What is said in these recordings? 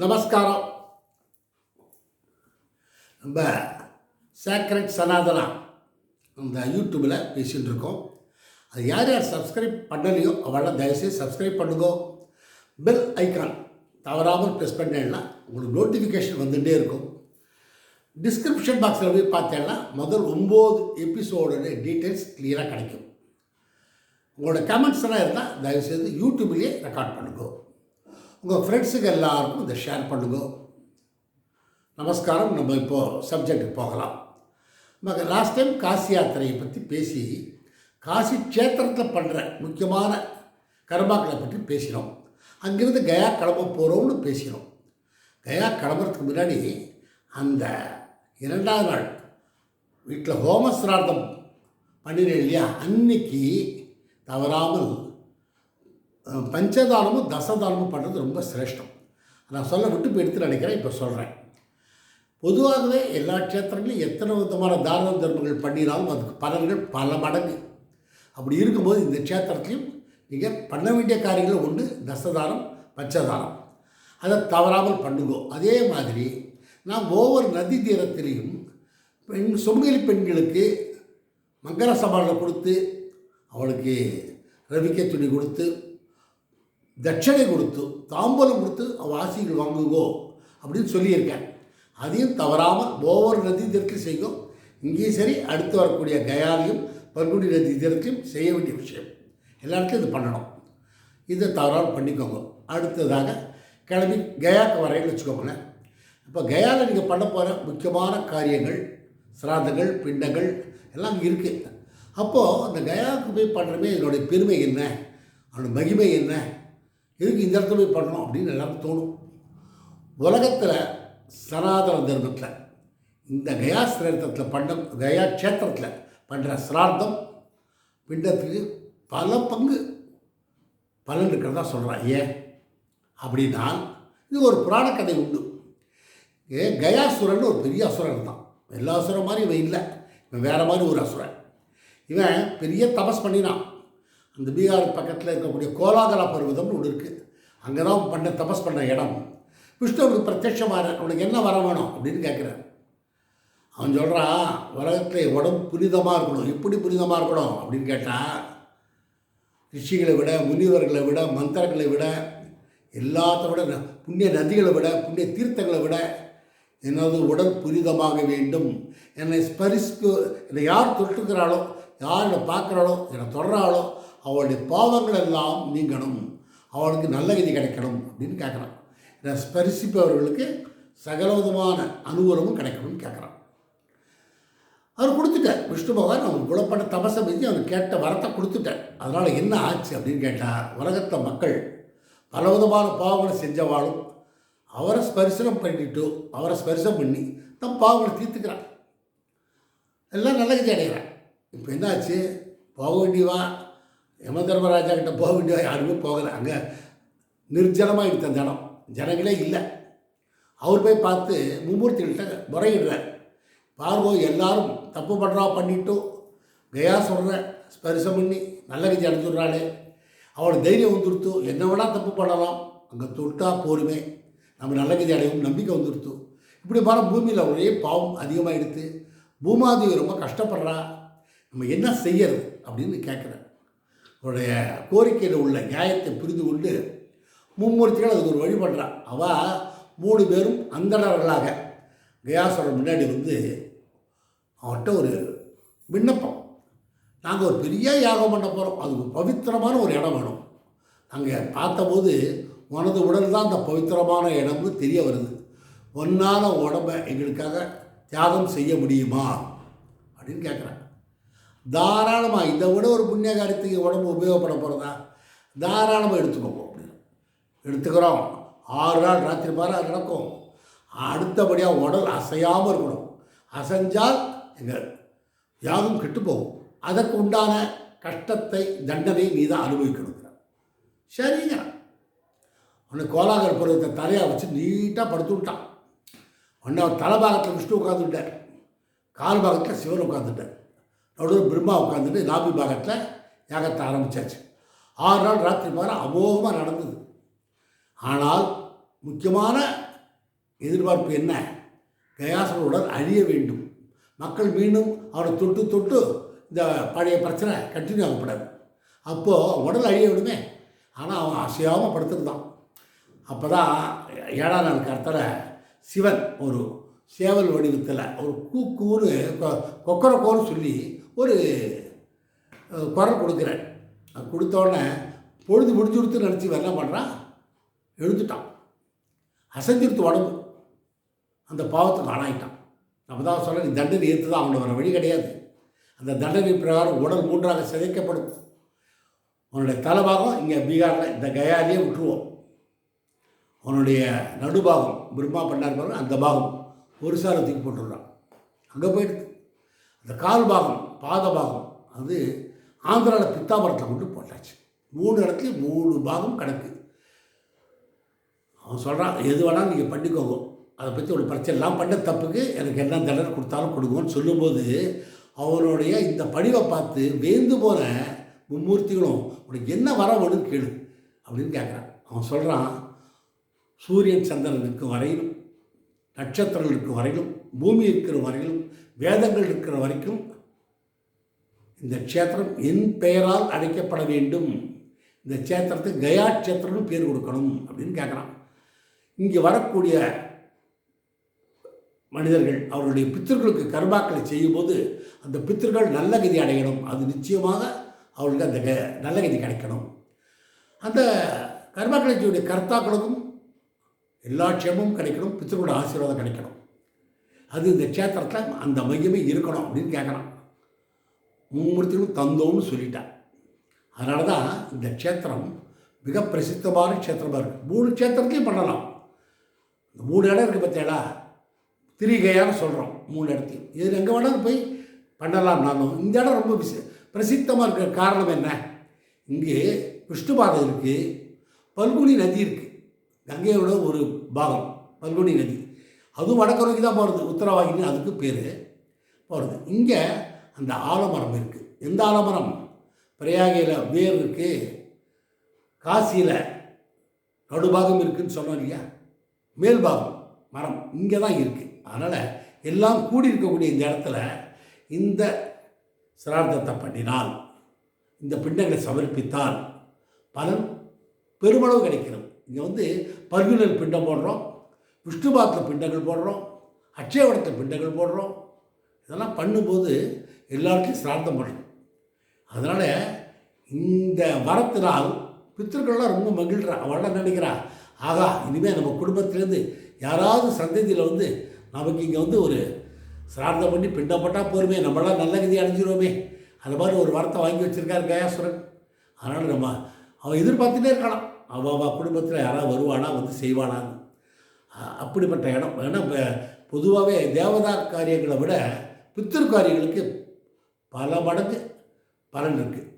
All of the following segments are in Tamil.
நமஸ்காரம். நம்ம சேக்ரெட் சனாதனா அந்த யூடியூப்பில் பேசிகிட்டு இருக்கோம். அது யார் யார் சப்ஸ்கிரைப் பண்ணலையோ அவெல்லாம் தயவுசெய்து சப்ஸ்கிரைப் பண்ணுங்கோ. பெல் ஐக்கான் தவறாமல் ப்ரெஸ் பண்ணேன்னா உங்களுக்கு நோட்டிஃபிகேஷன் வந்துகிட்டே இருக்கும். டிஸ்கிரிப்ஷன் பாக்ஸில் போய் பார்த்தேன்னா முதல் 9 எபிசோடோட டீட்டெயில்ஸ் கிளியராக கிடைக்கும். உங்களோட கமெண்ட்ஸ் எல்லாம் இருந்தால் தயவுசெய்து யூடியூப்லேயே ரெக்கார்ட் பண்ணுங்கோ. உங்கள் ஃப்ரெண்ட்ஸுக்கு எல்லாருக்கும் இதை ஷேர் பண்ணுங்க. நமஸ்காரம். நம்ம இப்போது சப்ஜெக்டுக்கு போகலாம். நம்ம லாஸ்ட் டைம் காசி யாத்திரையை பற்றி பேசி காசி க்ஷேத்திரத்தில் பண்ணுற முக்கியமான கர்மாக்களை பற்றி பேசினோம். அங்கேருந்து கயா கிளம்ப போகிறோம்னு பேசினோம். கயா கிளம்புறதுக்கு முன்னாடி அந்த 2வது நாள் வீட்டில் ஹோமஸ்ரார்த்தம் பண்ணினேன் இல்லையா, அன்னைக்கு தவறாமல் பஞ்சதானமும் தசதானமும் பண்ணுறது ரொம்ப சிரேஷ்டம். நான் சொல்ல விட்டு போய் எடுத்து நினைக்கிறேன். இப்போ சொல்கிறேன். பொதுவாகவே எல்லா க்ஷேத்திரங்களையும் எத்தனை விதமான தான தர்மங்கள் பண்ணினாலும் அதுக்கு பலன்கள் பல மடங்கு. அப்படி இருக்கும்போது இந்த க்ஷேத்திரத்தையும் நீங்கள் பண்ண வேண்டிய காரியங்கள் உண்டு. தசதானம் பஞ்சதானம் அதை தவறாமல் பண்ணுங்கோ. அதே மாதிரி நான் ஒவ்வொரு நதி தீரத்திலையும் சுமங்கலி பெண்களுக்கு மங்கள சமாளம் கொடுத்து அவளுக்கு ரவிக்கை துணி கொடுத்து தட்சணை கொடுத்து தாம்பலம் கொடுத்து வாசிகள் வாங்குங்கோ அப்படின்னு சொல்லியிருக்கேன். அதையும் தவறாமல் ஒவ்வொரு நதி தீரத்திலும் செய்யும். இங்கேயும் சரி, அடுத்து வரக்கூடிய கயாலையும் பங்குடி நதி தீரத்திலையும் செய்ய வேண்டிய விஷயம். எல்லா இடத்துலையும் இது பண்ணணும். இதை தவறாமல் பண்ணிக்கோங்க. அடுத்ததாக கிளம்பி கயாவுக்கு வரைன்னு வச்சுக்கோங்களேன். இப்போ கயாவில் நீங்கள் பண்ண போகிற முக்கியமான காரியங்கள், சிராதங்கள், பிண்டங்கள் எல்லாம் இங்கே இருக்குது. அப்போது அந்த கயாவுக்கு போய் பண்ணுறமே இதனுடைய பெருமை என்ன, அதோட மகிமை என்ன, எதுக்கு இந்த இடத்துல போய் பண்ணணும் அப்படின்னு எல்லாருக்கும் தோணும். உலகத்தில் சனாதன தர்மத்தில் இந்த கயா சிரேர்த்தத்தில் கயா க்ஷேத்திரத்தில் பண்ணுற சிரார்த்தம் பிண்டத்துக்கு பல பங்கு பலன் இருக்கிறதா சொல்கிறான். ஏன் அப்படின்னா இது ஒரு புராண கதை உண்டு. கயாசுரன் ஒரு பெரிய அசுரன் தான். எல்லா அசுரன் மாதிரி இவன் இல்லை. இவன் வேறு மாதிரி ஒரு அசுரன். இவன் பெரிய தபஸ் பண்ணினான். அந்த பீகார் பக்கத்தில் இருக்கக்கூடிய கோலாகலா பர்வதம்னு ஒன்று இருக்குது. அங்கே தான் தபஸ் பண்ண இடம். விஷ்ணுவுக்கு பிரத்யட்சமாக அவனுக்கு என்ன வர வேணும் அப்படின்னு கேட்குறான். அவன் சொல்கிறான், உலகத்தில் உடம்பு புனிதமாக இருக்கணும். எப்படி புனிதமாக இருக்கணும் அப்படின்னு கேட்டால், ரிஷிகளை விட, முனிவர்களை விட, மந்திரங்களை விட, எல்லாத்த விட, புண்ணிய நதிகளை விட, புண்ணிய தீர்த்தங்களை விட எனது உடல் புனிதமாக வேண்டும். என்னை என்னை யார் தொட்டுக்கிறாளோ, யார் என்னை பார்க்குறாளோ, என்னை தொடராளோ அவளுடைய பாவங்கள் எல்லாம் நீங்கணும், அவளுக்கு நல்ல கதி கிடைக்கணும் அப்படின்னு கேட்குறான். இதை ஸ்பரிசிப்பவர்களுக்கு சகலவிதமான அனுகூலமும் கிடைக்கணும்னு கேட்குறான். அவர் கொடுத்துட்டார். விஷ்ணு பகவான் அவன் குலப்பட்ட தபசை பற்றி அவன் கேட்ட வரத்தை கொடுத்துட்டார். அதனால் என்ன ஆச்சு அப்படின்னு கேட்டால், உலகத்தை மக்கள் பலவிதமான பாவங்களை செஞ்சவாளும் அவரை ஸ்பரிசனம் பண்ணிட்டு அவரை ஸ்பரிசம் பண்ணி தம் பாவங்களை தீர்த்துக்கிறான். எல்லாம் நல்ல கதி அடைகிறான். இப்போ என்னாச்சு, போக வேண்டியவா யம தர்மராஜா கிட்ட போக வேண்டியவா யாருமே போகலை. அங்கே நிர்ஜனமாக எடுத்த அந்த இடம், ஜனங்களே இல்லை. அவர் போய் பார்த்து மும்மூர்த்திகள்கிட்ட முறையிடுறார். பார்வோ எல்லாரும் தப்பு பண்ணுறா பண்ணிவிட்டு கயா சொல்கிற ஸ்பரிசம் பண்ணி நல்ல கதி அடைஞ்சுடுறாளே, அவளை தைரியம் வந்துடுத்து, என்ன விட தப்பு பண்ணலாம், அங்கே தொட்டா போருமே நம்ம நல்ல கதி அடையும் நம்பிக்கை வந்துடுத்து. இப்படி பாரு, பூமியில் ஒரே பாவம் அதிகமாக எடுத்து பூமாதேவி ரொம்ப கஷ்டப்படுறா, நம்ம என்ன செய்யறது அப்படின்னு கேட்குறேன். அவருடைய கோரிக்கையில் உள்ள நியாயத்தை புரிந்து கொண்டு மும்மூர்த்திகள் அதுக்கு ஒரு வழி பண்ணுறான். அவள் 3 பேரும் அந்தணர்களாக கயாசுரன் முன்னாடி வந்து அவன்கிட்ட ஒரு விண்ணப்பம், நாங்கள் ஒரு பெரிய யாகம் பண்ண போகிறோம், அது பவித்திரமான ஒரு இடம் வேணும். நாங்கள் பார்த்தபோது உனது உடல் தான் அந்த பவித்திரமான இடம்னு தெரிய வருது. ஒன்றால் உடம்பை எங்களுக்காக தியாகம் செய்ய முடியுமா அப்படின்னு கேட்குறாங்க. தாராளமாக, இதை விட ஒரு புண்ணிய காரியத்துக்கு உடம்பு உபயோகப்பட போகிறதா, தாராளமாக எடுத்துக்கோங்க அப்படின்னு எடுத்துக்கிறோம். 6 நாள் ராத்திரி பாரா நடக்கும். அடுத்தபடியாக உடல் அசையாமல் இருக்கணும். அசைஞ்சால் எங்கள் யாரும் கெட்டு போகும். அதற்கு உண்டான கஷ்டத்தை, தண்டனை நீ தான் அனுபவிக்கணும். சரிங்க. உன்னை கோலாகல பருவத்தை தலையாக வச்சு நீட்டாக படுத்து விட்டான். உன்னை அவர் தலைபாகத்தில் விஷ்ணு உட்காந்துட்டார், கால் பாகத்தில் சிவன் உட்காந்துட்டார், நடுவில் பிரம்மா உட்காந்துட்டு நாபி பாகத்தில் யாகத்தை ஆரம்பித்தாச்சு. 6 நாள் ராத்திரி பாரு அமோகமாக நடந்தது. ஆனால் முக்கியமான எதிர்பார்ப்பு என்ன? கயாசுரன் உடல் அழிய வேண்டும். மக்கள் மீண்டும் அவனை தொட்டு தொட்டு இந்த பழைய பிரச்சனை கண்டினியூ ஆகப்படாது. அப்போது உடல் அழிய விடுமே. ஆனால் அவன் அசையாமல் படுத்துருந்தான். அப்போ தான் 7ஆம் நாள் கர்த்தரை சிவன் ஒரு சேவல் வடிவத்தில் ஒரு கூன்னு கொக்கரக்கோன்னு சொல்லி ஒரு குரல் கொடுக்குறேன். கொடுத்தோடனே பொழுது முடிச்சு கொடுத்து நினச்சி என்ன பண்ணுறான், எழுந்துட்டான். அசைஞ்சிருத்து உடம்பு, அந்த பாவத்துக்கு ஆளாயிட்டான். நம்ம தான் சொல்ல, நீ தண்டனை ஏற்று தான் அவனை வர வழி கிடையாது. அந்த தண்டனை பிரகாரம் உடல் 3ஆக சிதைக்கப்படும். அவனுடைய தலைபாகம் இங்கே பீகாரில் இந்த கயாலேயே விட்டுருவோம். அவனுடைய நடுபாகம் பிரம்மா பண்ணார் பாருங்க, அந்த பாகம் ஒரு சாலை தூக்கி போட்டுடுறான், அங்கே போயிடுது. அந்த கால் பாகம் பாத பாகம் அது ஆந்திராவில் பித்தாபுரத்தில் கொண்டு போட்டாச்சு. 3 இடத்துலையும் 3 பாகம் கிடக்கு. அவன் சொல்கிறான், எது வேணாலும் நீங்கள் பண்ணிக்கோங்க, அதை பற்றி ஒரு பிரச்சனை எல்லாம் பண்ண தப்புக்கு எனக்கு என்ன தண்டனை கொடுத்தாலும் கொடுங்கன்னு சொல்லும்போது அவனுடைய இந்த படிவை பார்த்து வேந்து போன மும்மூர்த்திகளும் உனக்கு என்ன வர வேணும்னு கேளு அப்படின்னு கேட்குறான். அவன் சொல்கிறான், சூரியன் சந்திரன் இருக்கும் வரையிலும், நட்சத்திரங்கள் இருக்கும் வரையிலும், பூமி இருக்கிற வரையிலும், வேதங்கள் இருக்கிற வரைக்கும் இந்த க்ஷேத்திரம் என் பெயரால் அழைக்கப்பட வேண்டும். இந்த க்ஷேத்திரத்துக்கு கயா க்ஷேத்திரம்னு பேர் கொடுக்கணும் அப்படின்னு கேட்குறான். இங்கே வரக்கூடிய மனிதர்கள் அவருடைய பித்திருக்களுக்கு கர்மாக்களை செய்யும்போது அந்த பித்திருக்கள் நல்ல கதி அடையணும். அது நிச்சயமாக அவர்களுக்கு அந்த நல்ல கதி கிடைக்கணும். அந்த கர்மாக்களை செய்யக்கூடிய கர்த்தாக்களுக்கும் எல்லா க்ஷேமமும் கிடைக்கணும், பித்திருக்களோட ஆசீர்வாதம் கிடைக்கணும். அது இந்த க்ஷேத்திரத்தில் அந்த மையமே இருக்கணும் அப்படின்னு கேட்குறான். மும்மூர்த்திகளும் தந்தோன்னு சொல்லிட்டான். அதனால தான் இந்த க்ஷேத்திரம் மிக பிரசித்தமான க்ஷேத்திரமாக இருக்குது. 3 க்ஷேத்திரத்தையும் பண்ணலாம். இந்த 3 இடம் இருக்குது பார்த்தேடா, திரிகையான்னு சொல்கிறோம். 3 இடத்தையும் இது எங்கே வேணாலும் போய் பண்ணலாம்னாலும் இந்த இடம் ரொம்ப பிரசித்தமாக இருக்கிற காரணம் என்ன? இங்கே விஷ்ணுபாதம் இருக்குது, பல்குனி நதி இருக்குது, கங்கையோட ஒரு பாகம் பல்குனி நதி, அதுவும் வடக்கு நோக்கி தான் போகிறது, உத்தரவாகினி அதுக்கு பேர் போகிறது. இங்கே அந்த ஆலமரம் இருக்குது. எந்த ஆலமரம்? பிரயாகையில் வேர் இருக்குது, காசியில் நடுபாகம் இருக்குதுன்னு சொன்னோம் இல்லையா, மேல்பாகம் மரம் இங்கே தான் இருக்குது. அதனால் எல்லாம் கூடி இருக்கக்கூடிய இந்த இடத்துல இந்த சிரார்த்தத்தை பண்ணினால், இந்த பிண்டங்களை சமர்ப்பித்தால் பலன் பெருமளவு கிடைக்கிறது. இங்கே பல்குனில் பிண்டம் போடுறோம், விஷ்ணுபாத்தில் பிண்டங்கள் போடுறோம், அட்சயவடத்தில் பிண்டங்கள் போடுறோம். இதெல்லாம் பண்ணும்போது எல்லாருக்கும் சிரார்த்தம் பண்ணணும். அதனால் இந்த வரத்தினால் பித்திருக்கள்லாம் ரொம்ப மகிழ்கிறா. அவள் நினைக்கிறா, ஆகா இனிமேல் நம்ம குடும்பத்திலேருந்து யாராவது சந்ததியில் நமக்கு இங்கே ஒரு சிரார்த்தம் பண்ணி பிண்டப்பட்டால் போருமே, நம்மளாம் நல்ல கதி அடைஞ்சிருவோமே, அந்த மாதிரி ஒரு வரத்தை வாங்கி வச்சுருக்காரு கயாசுரன். அதனால் அவன் எதிர்பார்த்துட்டே இருக்கலாம், அவள் குடும்பத்தில் யாராவது வருவானா செய்வானான்னு. அப்படிப்பட்ட இடம். ஏன்னா பொதுவாகவே தேவதா காரியங்களை விட பித்திரு காரியங்களுக்கு பல மடங்கு பலன் இருக்குது.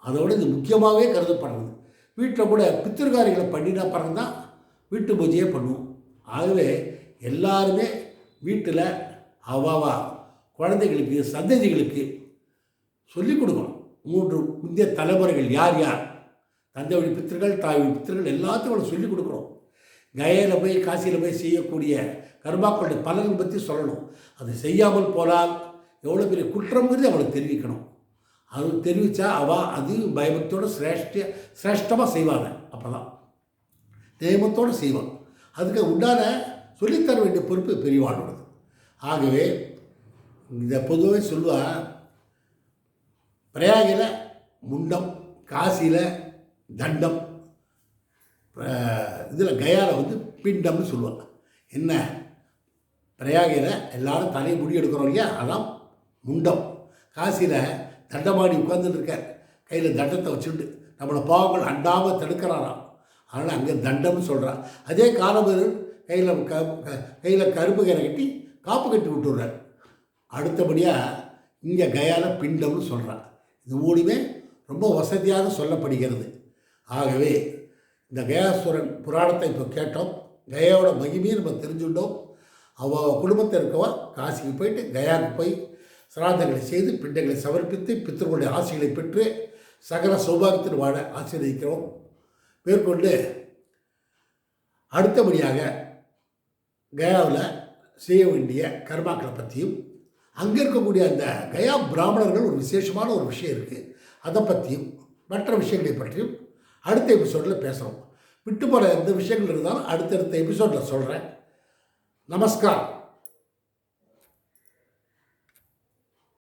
அதோடு இது முக்கியமாகவே கருதப்படுறது. வீட்டில் கூட பித்திரு காரியங்களை பண்ணினா பிறகு தான் வீட்டு பூஜையே பண்ணுவோம். ஆகவே எல்லாருமே வீட்டில் அவாவா குழந்தைகளுக்கு சந்ததிகளுக்கு சொல்லிக் கொடுக்கணும். 3 முந்தைய தலைமுறைகள் யார் யார், தந்தை வழி பித்திருக்கள், தாய் வழி பித்திருக்கள் எல்லாத்தையும் சொல்லிக் கொடுக்குறோம். கயையில் போய் காசியில் போய் செய்யக்கூடிய கர்மாக்களுடைய பலனை பற்றி சொல்லணும். அது செய்யாமல் போனால் எவ்வளோ பெரிய குற்றங்கிறது அவளுக்கு தெரிவிக்கணும். அது தெரிவித்தா அவள் அது பயபக்தியோடு சிரேஷ்டமாக செய்வாங்க. அப்போ தான் நியமத்தோடு செய்வான். அதுக்கு உண்டான சொல்லித்தர வேண்டிய பொறுப்பு பெரியவாளோடது. ஆகவே இதை பொதுவாக சொல்லுவாள், பிரயாகையில் முண்டம், காசியில் தண்டம், இதில் கயாவில் பிண்டம்னு சொல்லுவாங்க. என்ன, பிரயாகையில் எல்லாரும் தலையை முடி எடுக்கிறோம் இல்லையா, அதான் முண்டம். காசியில் தண்டமாடி உட்கார்ந்துட்டு இருக்கார், கையில் தண்டத்தை வச்சுட்டு நம்மளை பாவங்கள் அண்டாமல் தடுக்கிறாராம். அதனால் அங்கே தண்டம்னு சொல்கிறான். அதே காலபேரர் கையில் கருப்பு கரை கட்டி காப்பு கட்டி விட்டுடுறார். அடுத்தபடியாக இங்கே கயாவில் பிண்டம்னு சொல்கிறான். இது மூணுமே ரொம்ப வசதியாக சொல்லப்படுகிறது. ஆகவே இந்த கயாசுரன் புராணத்தை இப்போ கேட்டோம், கயாவோட மகிமையை நம்ம தெரிஞ்சுட்டோம். அவள் குடும்பத்தில் இருக்கவா காசிக்கு போயிட்டு கயாவுக்கு போய் சிராதங்களை செய்து பிண்டங்களை சமர்ப்பித்து பித்திருக்களுடைய ஆசைகளை பெற்று சகல சௌபாகியத்தில் வாழ ஆசீர்வதிக்கிறோம். மேற்கொண்டு அடுத்தபடியாக கயாவில் செய்ய வேண்டிய கர்மாக்களை பற்றியும், அங்கே இருக்கக்கூடிய அந்த கயா பிராமணர்கள் ஒரு விசேஷமான ஒரு விஷயம் இருக்குது, அதை பற்றியும் மற்ற விஷயங்களை பற்றியும் அடுத்த எபிசோடில் பேசுகிறோம். விட்டு போகிற எந்த விஷயங்கள் இருந்தாலும் அடுத்தடுத்த எபிசோடில் சொல்கிறேன். நமஸ்கார்.